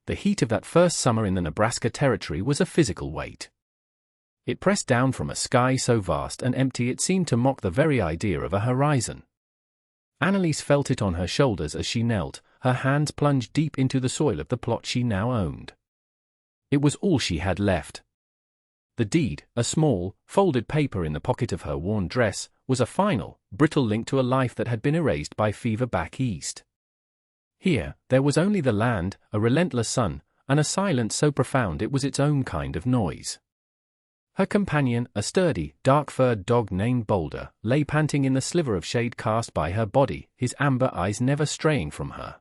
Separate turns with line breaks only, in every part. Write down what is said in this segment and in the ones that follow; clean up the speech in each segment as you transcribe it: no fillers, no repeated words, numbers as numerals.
The heat of that first summer in the Nebraska Territory was a physical weight. It pressed down from a sky so vast and empty it seemed to mock the very idea of a horizon. Annalise felt it on her shoulders as she knelt, her hands plunged deep into the soil of the plot she now owned. It was all she had left. The deed, a small, folded paper in the pocket of her worn dress, was a final, brittle link to a life that had been erased by fever back east. Here, there was only the land, a relentless sun, and a silence so profound it was its own kind of noise. Her companion, a sturdy, dark-furred dog named Boulder, lay panting in the sliver of shade cast by her body, his amber eyes never straying from her.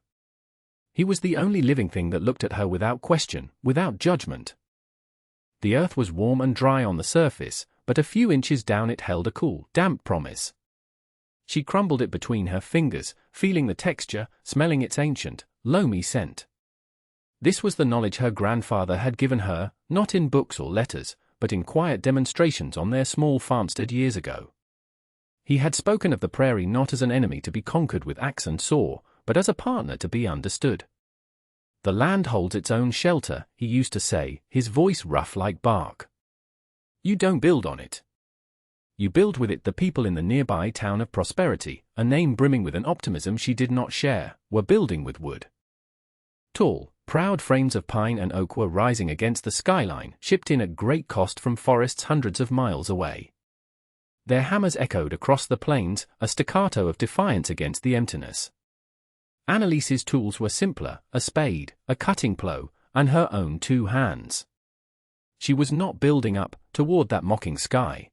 He was the only living thing that looked at her without question, without judgment. The earth was warm and dry on the surface, but a few inches down it held a cool, damp promise. She crumbled it between her fingers, feeling the texture, smelling its ancient, loamy scent. This was the knowledge her grandfather had given her, not in books or letters, but in quiet demonstrations on their small farmstead years ago. He had spoken of the prairie not as an enemy to be conquered with axe and saw, but as a partner to be understood. The land holds its own shelter, he used to say, his voice rough like bark. You don't build on it. You build with it. The people in the nearby town of Prosperity, a name brimming with an optimism she did not share, were building with wood. Tall, proud frames of pine and oak were rising against the skyline, shipped in at great cost from forests hundreds of miles away. Their hammers echoed across the plains, a staccato of defiance against the emptiness. Annalise's tools were simpler, a spade, a cutting plough, and her own 2 hands. She was not building up, toward that mocking sky.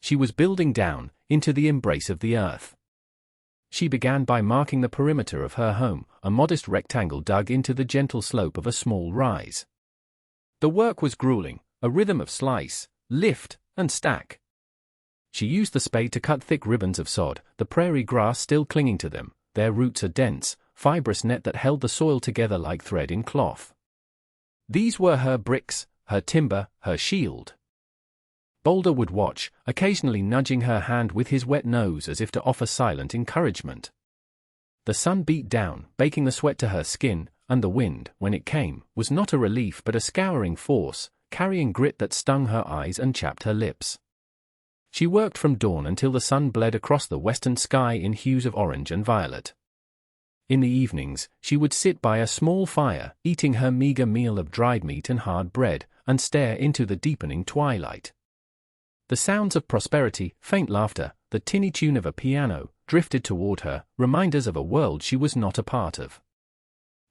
She was building down, into the embrace of the earth. She began by marking the perimeter of her home, a modest rectangle dug into the gentle slope of a small rise. The work was grueling, a rhythm of slice, lift, and stack. She used the spade to cut thick ribbons of sod, the prairie grass still clinging to them, their roots a dense, fibrous net that held the soil together like thread in cloth. These were her bricks, her timber, her shield. Boulder would watch, occasionally nudging her hand with his wet nose as if to offer silent encouragement. The sun beat down, baking the sweat to her skin, and the wind, when it came, was not a relief but a scouring force, carrying grit that stung her eyes and chapped her lips. She worked from dawn until the sun bled across the western sky in hues of orange and violet. In the evenings, she would sit by a small fire, eating her meager meal of dried meat and hard bread, and stare into the deepening twilight. The sounds of Prosperity, faint laughter, the tinny tune of a piano, drifted toward her, reminders of a world she was not a part of.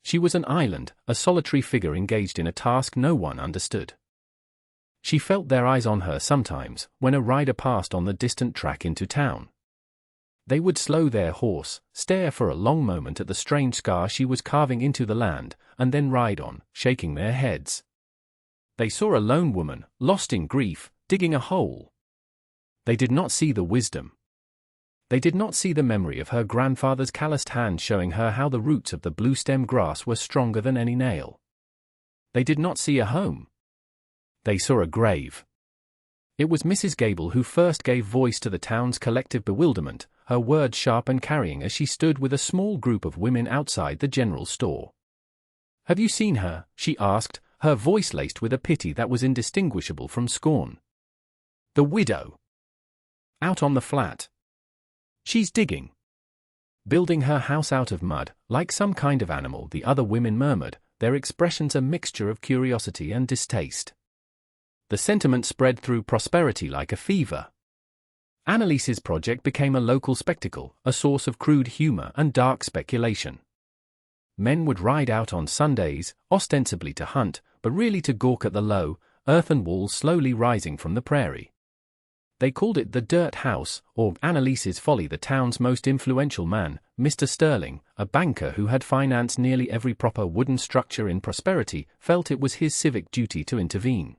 She was an island, a solitary figure engaged in a task no one understood. She felt their eyes on her sometimes, when a rider passed on the distant track into town. They would slow their horse, stare for a long moment at the strange scar she was carving into the land, and then ride on, shaking their heads. They saw a lone woman, lost in grief, digging a hole. They did not see the wisdom. They did not see the memory of her grandfather's calloused hand showing her how the roots of the blue-stem grass were stronger than any nail. They did not see a home. They saw a grave. It was Mrs. Gable who first gave voice to the town's collective bewilderment, her words sharp and carrying as she stood with a small group of women outside the general store. "Have you seen her?" she asked, her voice laced with a pity that was indistinguishable from scorn. "The widow. Out on the flat. She's digging. Building her house out of mud, like some kind of animal," the other women murmured, their expressions a mixture of curiosity and distaste. The sentiment spread through Prosperity like a fever. Annalise's project became a local spectacle, a source of crude humor and dark speculation. Men would ride out on Sundays, ostensibly to hunt, but really to gawk at the low, earthen walls slowly rising from the prairie. They called it the Dirt House, or Annalise's folly. The town's most influential man, Mr. Sterling, a banker who had financed nearly every proper wooden structure in Prosperity, felt it was his civic duty to intervene.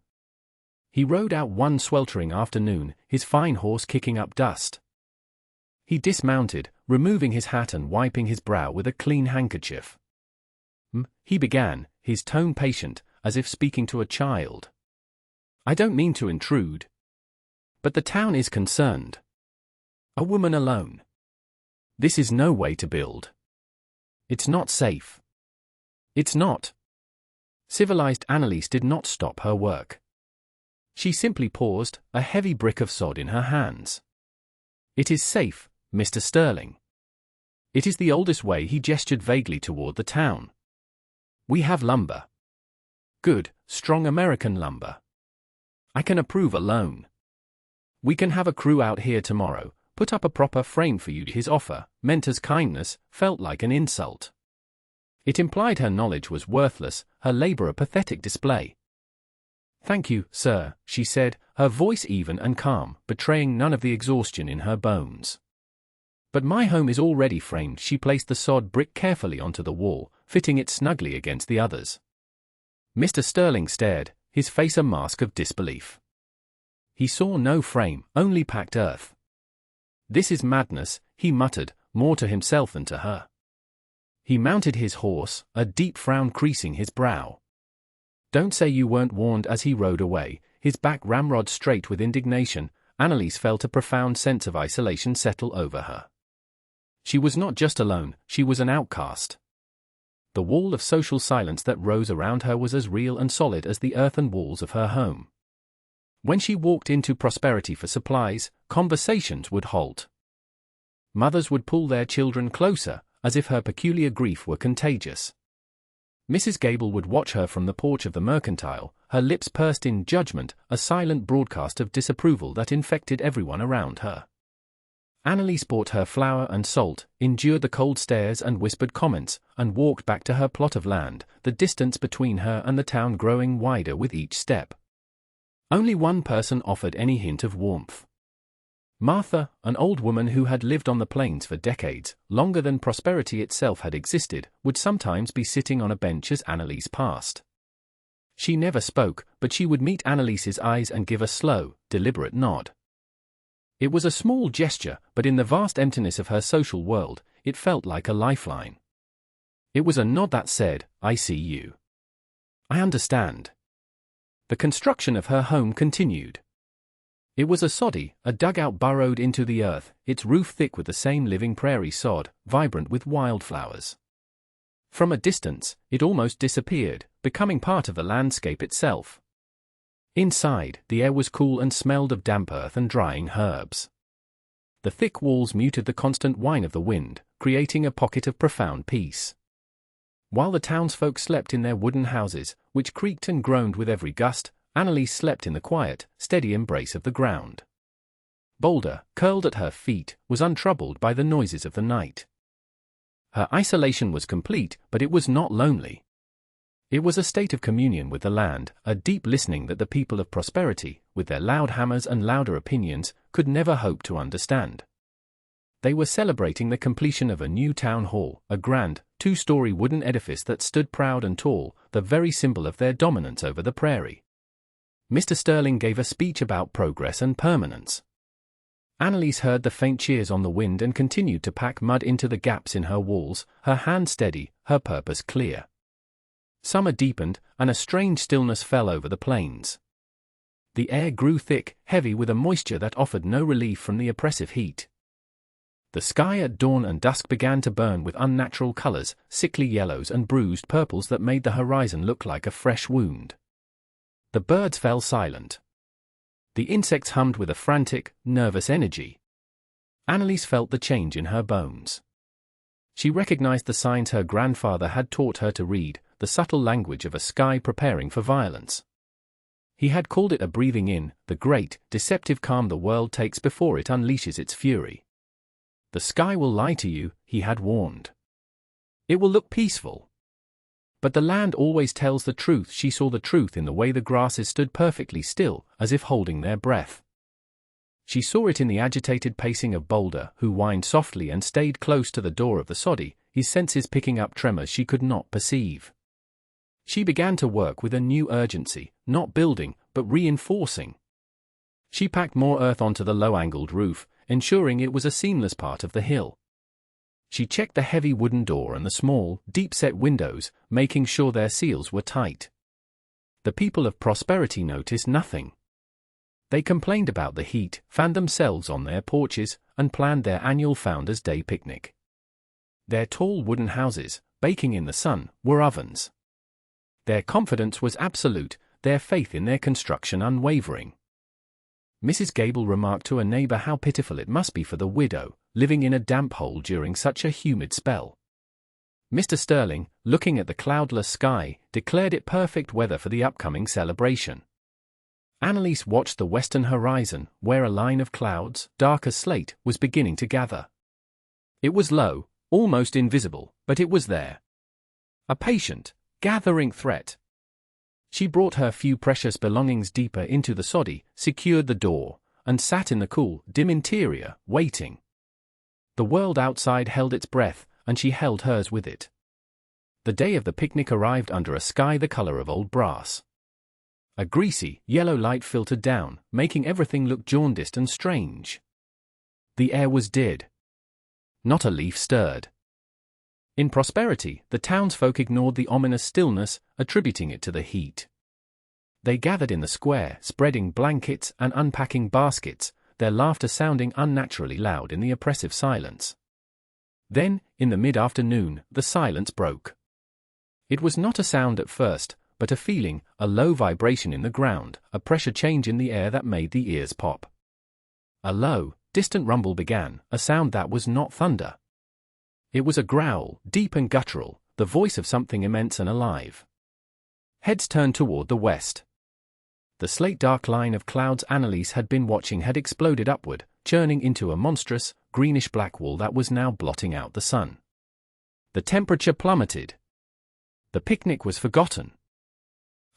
He rode out one sweltering afternoon, his fine horse kicking up dust. He dismounted, removing his hat and wiping his brow with a clean handkerchief. He began, his tone patient, as if speaking to a child. "I don't mean to intrude. But the town is concerned. A woman alone. This is no way to build. It's not safe. It's not." Civilized Annalise did not stop her work. She simply paused, a heavy brick of sod in her hands. "It is safe, Mr. Sterling. It is the oldest way." He gestured vaguely toward the town. "We have lumber. Good, strong American lumber. I can approve a loan. We can have a crew out here tomorrow, put up a proper frame for you." His offer, meant as kindness, felt like an insult. It implied her knowledge was worthless, her labor a pathetic display. "Thank you, sir," she said, her voice even and calm, betraying none of the exhaustion in her bones. "But my home is already framed." She placed the sod brick carefully onto the wall, fitting it snugly against the others. Mr. Sterling stared, his face a mask of disbelief. He saw no frame, only packed earth. "This is madness," he muttered, more to himself than to her. He mounted his horse, a deep frown creasing his brow. "Don't say you weren't warned." As he rode away, his back ramrod straight with indignation, Annalise felt a profound sense of isolation settle over her. She was not just alone, she was an outcast. The wall of social silence that rose around her was as real and solid as the earthen walls of her home. When she walked into Prosperity for supplies, conversations would halt. Mothers would pull their children closer, as if her peculiar grief were contagious. Mrs. Gable would watch her from the porch of the Mercantile, her lips pursed in judgment, a silent broadcast of disapproval that infected everyone around her. Annalise bought her flour and salt, endured the cold stares and whispered comments, and walked back to her plot of land, the distance between her and the town growing wider with each step. Only one person offered any hint of warmth. Martha, an old woman who had lived on the plains for decades, longer than Prosperity itself had existed, would sometimes be sitting on a bench as Annalise passed. She never spoke, but she would meet Annalise's eyes and give a slow, deliberate nod. It was a small gesture, but in the vast emptiness of her social world, it felt like a lifeline. It was a nod that said, "I see you. I understand." The construction of her home continued. It was a soddy, a dugout burrowed into the earth, its roof thick with the same living prairie sod, vibrant with wildflowers. From a distance, it almost disappeared, becoming part of the landscape itself. Inside, the air was cool and smelled of damp earth and drying herbs. The thick walls muted the constant whine of the wind, creating a pocket of profound peace. While the townsfolk slept in their wooden houses, which creaked and groaned with every gust, Annalise slept in the quiet, steady embrace of the ground. Boulder, curled at her feet, was untroubled by the noises of the night. Her isolation was complete, but it was not lonely. It was a state of communion with the land, a deep listening that the people of Prosperity, with their loud hammers and louder opinions, could never hope to understand. They were celebrating the completion of a new town hall, a grand, two-story wooden edifice that stood proud and tall, the very symbol of their dominance over the prairie. Mr. Sterling gave a speech about progress and permanence. Annalise heard the faint cheers on the wind and continued to pack mud into the gaps in her walls, her hand steady, her purpose clear. Summer deepened, and a strange stillness fell over the plains. The air grew thick, heavy with a moisture that offered no relief from the oppressive heat. The sky at dawn and dusk began to burn with unnatural colors, sickly yellows and bruised purples that made the horizon look like a fresh wound. The birds fell silent. The insects hummed with a frantic, nervous energy. Annalise felt the change in her bones. She recognized the signs her grandfather had taught her to read, the subtle language of a sky preparing for violence. He had called it a breathing in, the great, deceptive calm the world takes before it unleashes its fury. The sky will lie to you, he had warned. It will look peaceful. But the land always tells the truth. She saw the truth in the way the grasses stood perfectly still, as if holding their breath. She saw it in the agitated pacing of Boulder, who whined softly and stayed close to the door of the soddy, his senses picking up tremors she could not perceive. She began to work with a new urgency, not building, but reinforcing. She packed more earth onto the low-angled roof, ensuring it was a seamless part of the hill. She checked the heavy wooden door and the small, deep-set windows, making sure their seals were tight. The people of Prosperity noticed nothing. They complained about the heat, fanned themselves on their porches, and planned their annual Founders' Day picnic. Their tall wooden houses, baking in the sun, were ovens. Their confidence was absolute, their faith in their construction unwavering. Mrs. Gable remarked to a neighbor how pitiful it must be for the widow, living in a damp hole during such a humid spell. Mr. Sterling, looking at the cloudless sky, declared it perfect weather for the upcoming celebration. Annalise watched the western horizon, where a line of clouds, dark as slate, was beginning to gather. It was low, almost invisible, but it was there. A patient, gathering threat. She brought her few precious belongings deeper into the soddy, secured the door, and sat in the cool, dim interior, waiting. The world outside held its breath, and she held hers with it. The day of the picnic arrived under a sky the color of old brass. A greasy, yellow light filtered down, making everything look jaundiced and strange. The air was dead. Not a leaf stirred. In Prosperity, the townsfolk ignored the ominous stillness, attributing it to the heat. They gathered in the square, spreading blankets and unpacking baskets, their laughter sounding unnaturally loud in the oppressive silence. Then, in the mid-afternoon, the silence broke. It was not a sound at first, but a feeling, a low vibration in the ground, a pressure change in the air that made the ears pop. A low, distant rumble began, a sound that was not thunder. It was a growl, deep and guttural, the voice of something immense and alive. Heads turned toward the west. The slate-dark line of clouds Annalise had been watching had exploded upward, churning into a monstrous, greenish-black wall that was now blotting out the sun. The temperature plummeted. The picnic was forgotten.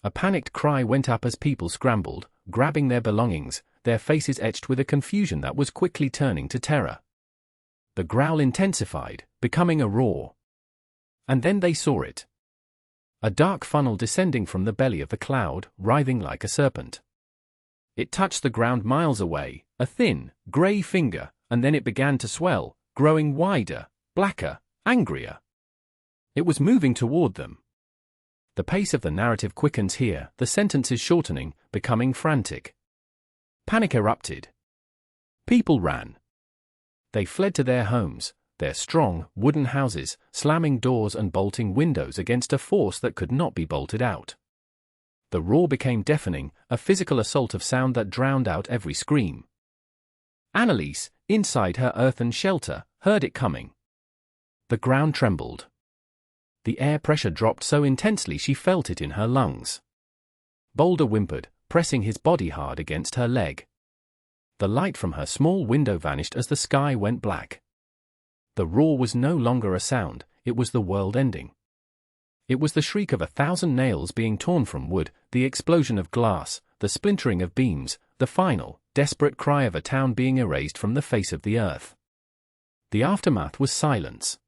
A panicked cry went up as people scrambled, grabbing their belongings, their faces etched with a confusion that was quickly turning to terror. The growl intensified, becoming a roar. And then they saw it. A dark funnel descending from the belly of the cloud, writhing like a serpent. It touched the ground miles away, a thin, grey finger, and then it began to swell, growing wider, blacker, angrier. It was moving toward them. The pace of the narrative quickens here, the sentences shortening, becoming frantic. Panic erupted. People ran. They fled to their homes, their strong, wooden houses, slamming doors and bolting windows against a force that could not be bolted out. The roar became deafening, a physical assault of sound that drowned out every scream. Annalise, inside her earthen shelter, heard it coming. The ground trembled. The air pressure dropped so intensely she felt it in her lungs. Boulder whimpered, pressing his body hard against her leg. The light from her small window vanished as the sky went black. The roar was no longer a sound, it was the world ending. It was the shriek of 1,000 nails being torn from wood, the explosion of glass, the splintering of beams, the final, desperate cry of a town being erased from the face of the earth. The aftermath was silence.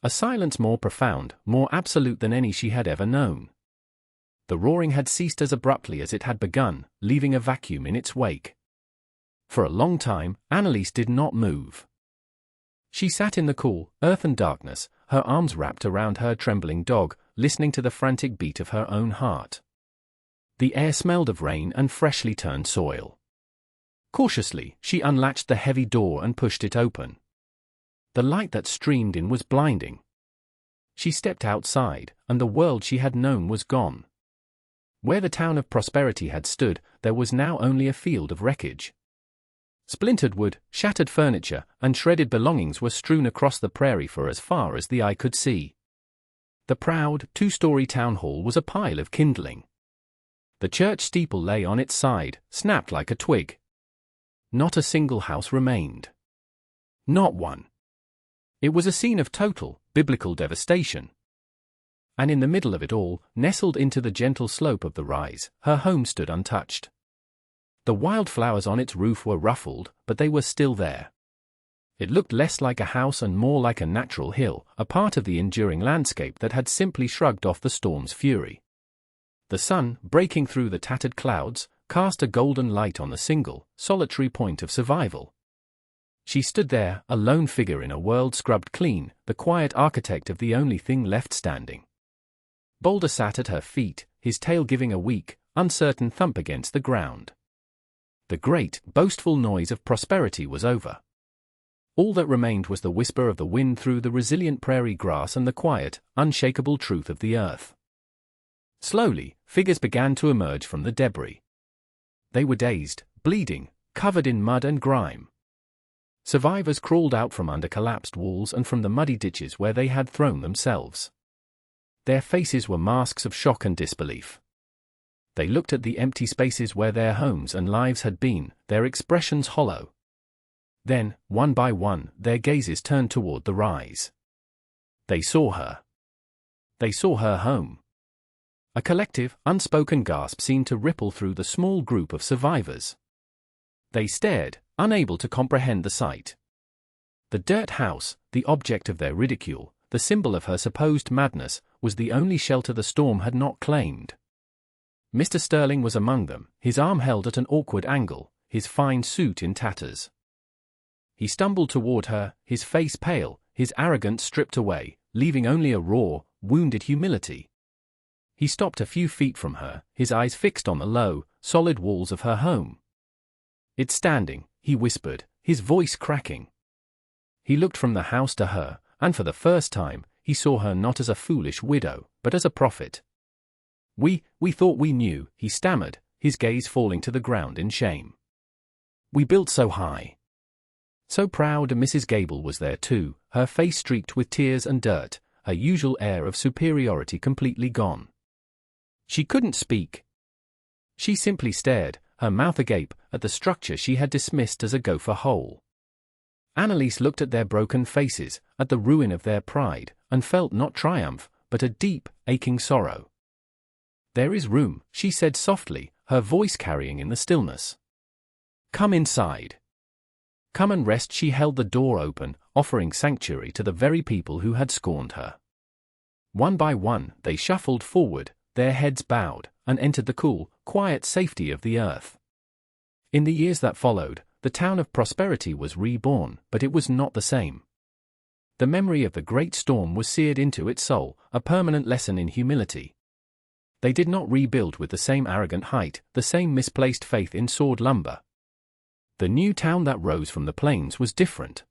A silence more profound, more absolute than any she had ever known. The roaring had ceased as abruptly as it had begun, leaving a vacuum in its wake. For a long time, Annalise did not move. She sat in the cool, earthen darkness, her arms wrapped around her trembling dog, listening to the frantic beat of her own heart. The air smelled of rain and freshly turned soil. Cautiously, she unlatched the heavy door and pushed it open. The light that streamed in was blinding. She stepped outside, and the world she had known was gone. Where the town of Prosperity had stood, there was now only a field of wreckage. Splintered wood, shattered furniture, and shredded belongings were strewn across the prairie for as far as the eye could see. The proud, two-story town hall was a pile of kindling. The church steeple lay on its side, snapped like a twig. Not a single house remained. Not one. It was a scene of total, biblical devastation. And in the middle of it all, nestled into the gentle slope of the rise, her home stood untouched. The wildflowers on its roof were ruffled, but they were still there. It looked less like a house and more like a natural hill, a part of the enduring landscape that had simply shrugged off the storm's fury. The sun, breaking through the tattered clouds, cast a golden light on the single, solitary point of survival. She stood there, a lone figure in a world scrubbed clean, the quiet architect of the only thing left standing. Boulder sat at her feet, his tail giving a weak, uncertain thump against the ground. The great, boastful noise of Prosperity was over. All that remained was the whisper of the wind through the resilient prairie grass and the quiet, unshakable truth of the earth. Slowly, figures began to emerge from the debris. They were dazed, bleeding, covered in mud and grime. Survivors crawled out from under collapsed walls and from the muddy ditches where they had thrown themselves. Their faces were masks of shock and disbelief. They looked at the empty spaces where their homes and lives had been, their expressions hollow. Then, one by one, their gazes turned toward the rise. They saw her. They saw her home. A collective, unspoken gasp seemed to ripple through the small group of survivors. They stared, unable to comprehend the sight. The dirt house, the object of their ridicule, the symbol of her supposed madness, was the only shelter the storm had not claimed. Mr. Sterling was among them, his arm held at an awkward angle, his fine suit in tatters. He stumbled toward her, his face pale, his arrogance stripped away, leaving only a raw, wounded humility. He stopped a few feet from her, his eyes fixed on the low, solid walls of her home. "It's standing," he whispered, his voice cracking. He looked from the house to her, and for the first time, he saw her not as a foolish widow, but as a prophet. We thought we knew," he stammered, his gaze falling to the ground in shame. "We built so high." So proud. Mrs. Gable was there too, her face streaked with tears and dirt, her usual air of superiority completely gone. She couldn't speak. She simply stared, her mouth agape, at the structure she had dismissed as a gopher hole. Annalise looked at their broken faces, at the ruin of their pride, and felt not triumph, but a deep, aching sorrow. "There is room," she said softly, her voice carrying in the stillness. "Come inside. Come and rest." She held the door open, offering sanctuary to the very people who had scorned her. One by one, they shuffled forward, their heads bowed, and entered the cool, quiet safety of the earth. In the years that followed, the town of Prosperity was reborn, but it was not the same. The memory of the great storm was seared into its soul, a permanent lesson in humility. They did not rebuild with the same arrogant height, the same misplaced faith in sawed lumber. The new town that rose from the plains was different.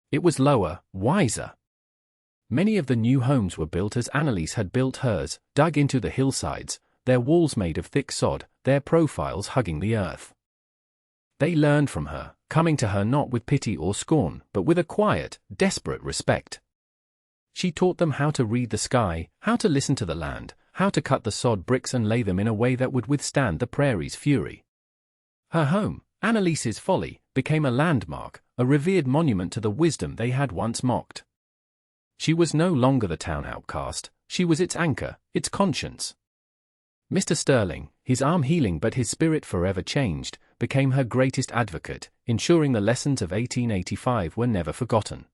It was lower, wiser. Many of the new homes were built as Annalise had built hers, dug into the hillsides, their walls made of thick sod, their profiles hugging the earth. They learned from her, coming to her not with pity or scorn, but with a quiet, desperate respect. She taught them how to read the sky, how to listen to the land, how to cut the sod bricks and lay them in a way that would withstand the prairie's fury. Her home, Annalise's Folly, became a landmark, a revered monument to the wisdom they had once mocked. She was no longer the town outcast, she was its anchor, its conscience. Mr. Sterling, his arm healing but his spirit forever changed, became her greatest advocate, ensuring the lessons of 1885 were never forgotten.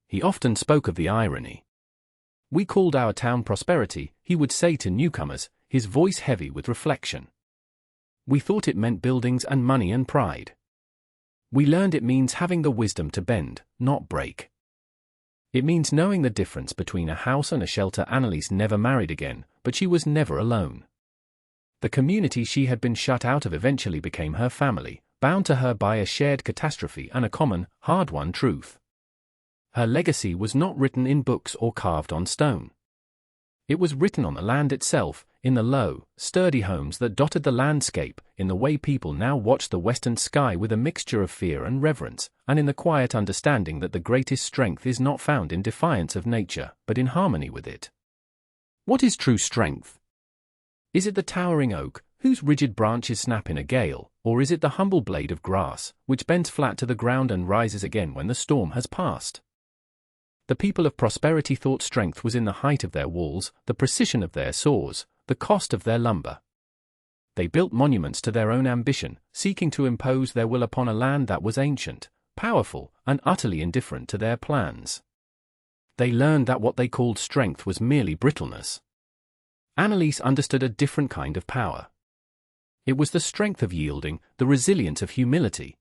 He often spoke of the irony. "We called our town Prosperity," he would say to newcomers, his voice heavy with reflection. "We thought it meant buildings and money and pride. We learned it means having the wisdom to bend, not break. It means knowing the difference between a house and a shelter." Annalise never married again, but she was never alone. The community she had been shut out of eventually became her family, bound to her by a shared catastrophe and a common, hard-won truth. Her legacy was not written in books or carved on stone. It was written on the land itself, in the low, sturdy homes that dotted the landscape, in the way people now watch the western sky with a mixture of fear and reverence, and in the quiet understanding that the greatest strength is not found in defiance of nature, but in harmony with it. What is true strength? Is it the towering oak, whose rigid branches snap in a gale, or is it the humble blade of grass, which bends flat to the ground and rises again when the storm has passed? The people of Prosperity thought strength was in the height of their walls, the precision of their saws, the cost of their lumber. They built monuments to their own ambition, seeking to impose their will upon a land that was ancient, powerful, and utterly indifferent to their plans. They learned that what they called strength was merely brittleness. Annalise understood a different kind of power. It was the strength of yielding, the resilience of humility.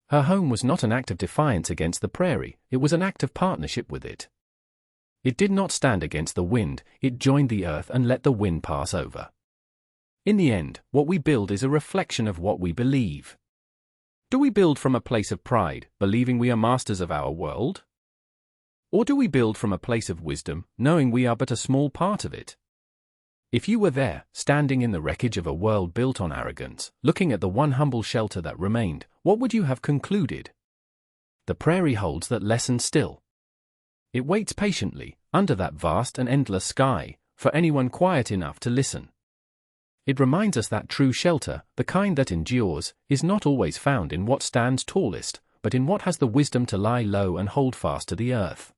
Her home was not an act of defiance against the prairie, it was an act of partnership with it. It did not stand against the wind, it joined the earth and let the wind pass over. In the end, what we build is a reflection of what we believe. Do we build from a place of pride, believing we are masters of our world? Or do we build from a place of wisdom, knowing we are but a small part of it? If you were there, standing in the wreckage of a world built on arrogance, looking at the one humble shelter that remained, what would you have concluded? The prairie holds that lesson still. It waits patiently, under that vast and endless sky, for anyone quiet enough to listen. It reminds us that true shelter, the kind that endures, is not always found in what stands tallest, but in what has the wisdom to lie low and hold fast to the earth.